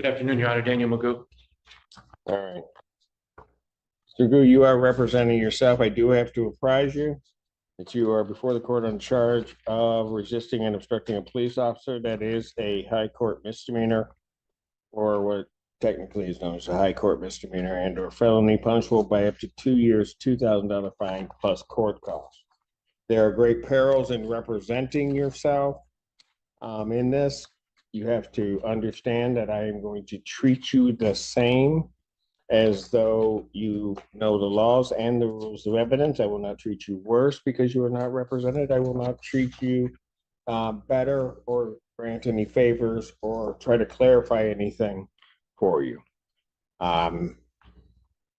Good afternoon, Your Honor. Daniel Magoo. All right. Mr. Gu, you are representing yourself. I do have to apprise you that you are before the court on charge of resisting and obstructing a police officer. That is a high court misdemeanor, or what technically is known as a high court misdemeanor, and or felony punishable by up to 2 years, $2,000 fine plus court costs. There are great perils in representing yourself. In this, you have to understand that I am going to treat you the same as though you know the laws and the rules of evidence. I will not treat you worse because you are not represented. I will not treat you better or grant any favors or try to clarify anything for you.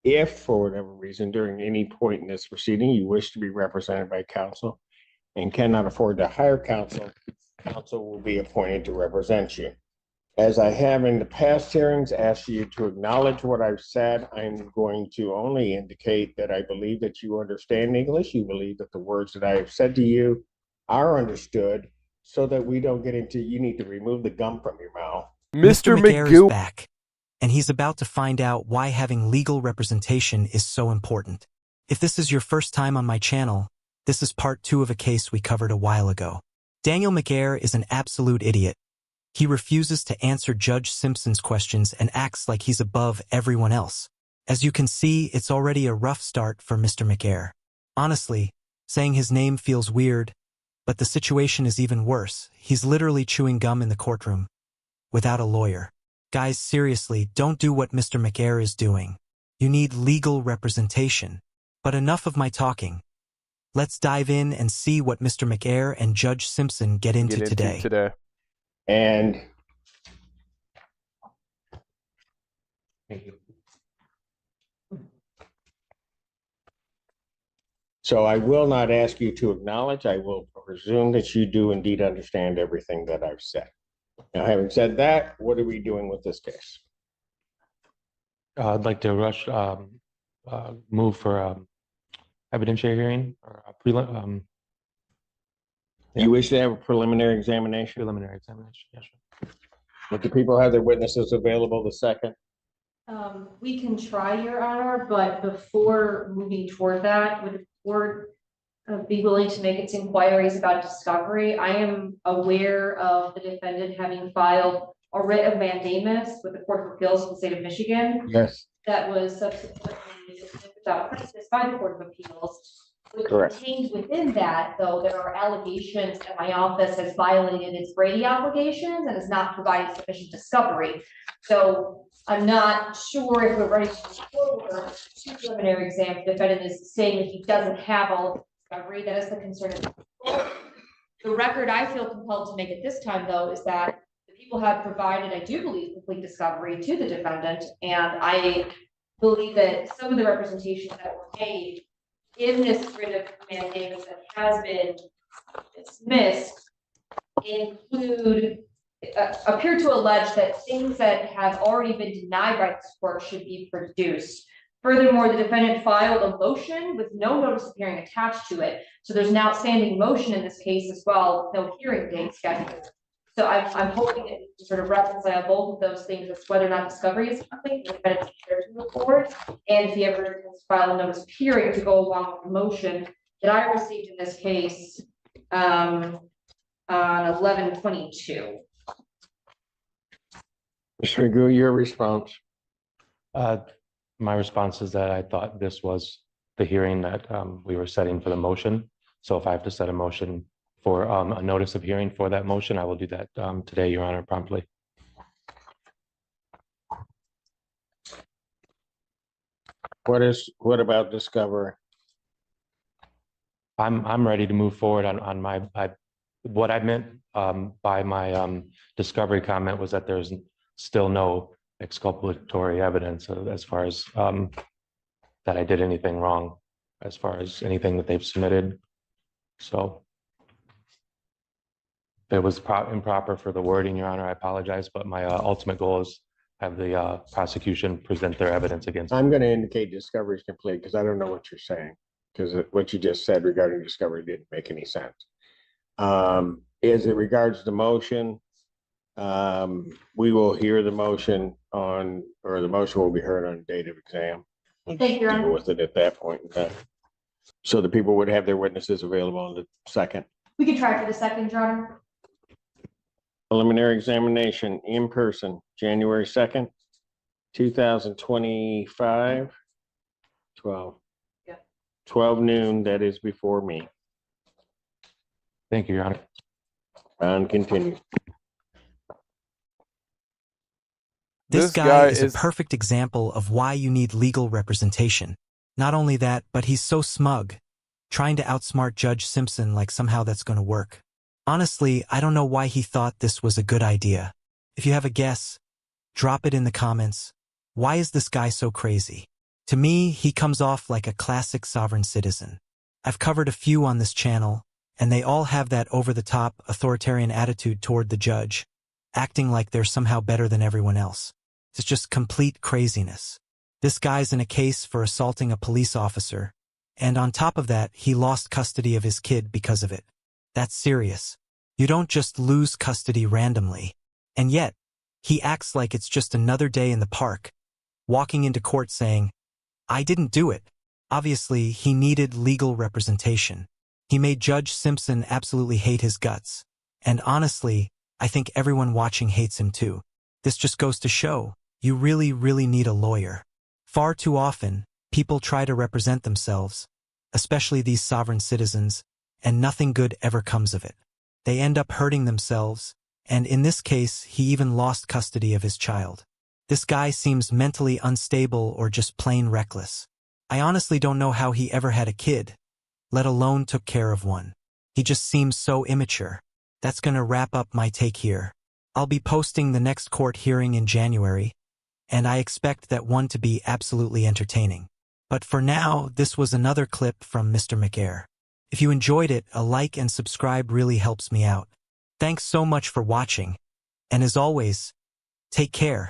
If for whatever reason during any point in this proceeding you wish to be represented by counsel and cannot afford to hire counsel, counsel will be appointed to represent you. As I have in the past hearings asked you to acknowledge what I've said, I'm going to only indicate that I believe that you understand English. You believe that the words that I have said to you are understood, so that we don't get into, you need to remove the gum from your mouth. Mr. McGee is back, and he's about to find out why having legal representation is so important. If this is your first time on my channel, this is part 2 of a case we covered a while ago. Daniel McGee is an absolute idiot. He refuses to answer Judge Simpson's questions and acts like he's above everyone else. As you can see, it's already a rough start for Mr. McGee. Honestly, saying his name feels weird, but the situation is even worse. He's literally chewing gum in the courtroom, without a lawyer. Guys, seriously, don't do what Mr. McGee is doing. You need legal representation. But enough of my talking. Let's dive in and see what Mr. McGee and Judge Simpson get into today. And Thank you. so I will not ask you to acknowledge. I will presume that you do indeed understand everything that I've said. Now, having said that, what are we doing with this case? I'd like to move for evidentiary hearing or a prelim. You wish to have a preliminary examination? Preliminary examination, yes, sir. Would the people have their witnesses available the second? We can try, Your Honor, but before moving toward that, would the court be willing to make its inquiries about discovery? I am aware of the defendant having filed a writ of mandamus with the Court of Appeals of the state of Michigan. Yes. That was subsequently without prejudice by the Court of Appeals. Correct. Contained within that, though, there are allegations that my office has violated its Brady obligations and has not provided sufficient discovery. So I'm not sure if we're ready to move forward to preliminary exam. The defendant is saying that he doesn't have all of the discovery. That is the concern. The record I feel compelled to make at this time, though, is that the people have provided, I do believe, complete discovery to the defendant, and I believe that some of the representations that were made in this writ of mandamus that has been dismissed appear to allege that things that have already been denied by this court should be produced. Furthermore, the defendant filed a motion with no notice of hearing attached to it. So there's an outstanding motion in this case as well, no hearing date scheduled. So I'm hoping to sort of reconcile both of those things as whether or not discovery is complete, the defendant's prepared to move forward, and if he ever has filed a notice of hearing to go along with the motion that I received in this case on 11/22. Mr. Magoo, your response? My response is that I thought this was the hearing that we were setting for the motion. So if I have to set a motion for a notice of hearing for that motion, I will do that today, Your Honor, promptly. What about discovery? I'm ready to move forward on my what I meant by my discovery comment was that there's still no exculpatory evidence as far as that I did anything wrong as far as anything that they've submitted. So if it was improper for the wording, Your Honor, I apologize, but my ultimate goal is have the prosecution present their evidence against me. I'm going to indicate discovery is complete because I don't know what you're saying, because what you just said regarding discovery didn't make any sense. As it regards the motion, We will hear the motion or the motion will be heard on date of exam. Thank you, Your Honor. Deal with it at that point in time. So the people would have their witnesses available on the second. We could try for the second, Your Honor. Preliminary examination in person, January 2nd, 2025. 12. Yeah. 12 noon, that is before me. Thank you, Your Honor. And continue. This guy is a perfect example of why you need legal representation. Not only that, but he's so smug, trying to outsmart Judge Simpson like somehow that's going to work. Honestly, I don't know why he thought this was a good idea. If you have a guess, drop it in the comments. Why is this guy so crazy? To me, he comes off like a classic sovereign citizen. I've covered a few on this channel, and they all have that over-the-top, authoritarian attitude toward the judge, acting like they're somehow better than everyone else. It's just complete craziness. This guy's in a case for assaulting a police officer, and on top of that, he lost custody of his kid because of it. That's serious. You don't just lose custody randomly. And yet, he acts like it's just another day in the park, walking into court saying, "I didn't do it." Obviously, he needed legal representation. He made Judge Simpson absolutely hate his guts. And honestly, I think everyone watching hates him too. This just goes to show, you really, really need a lawyer. Far too often, people try to represent themselves, especially these sovereign citizens, and nothing good ever comes of it. They end up hurting themselves, and in this case, he even lost custody of his child. This guy seems mentally unstable or just plain reckless. I honestly don't know how he ever had a kid, let alone took care of one. He just seems so immature. That's gonna wrap up my take here. I'll be posting the next court hearing in January, and I expect that one to be absolutely entertaining. But for now, this was another clip from Mr. McAir. If you enjoyed it, a like and subscribe really helps me out. Thanks so much for watching, and as always, take care.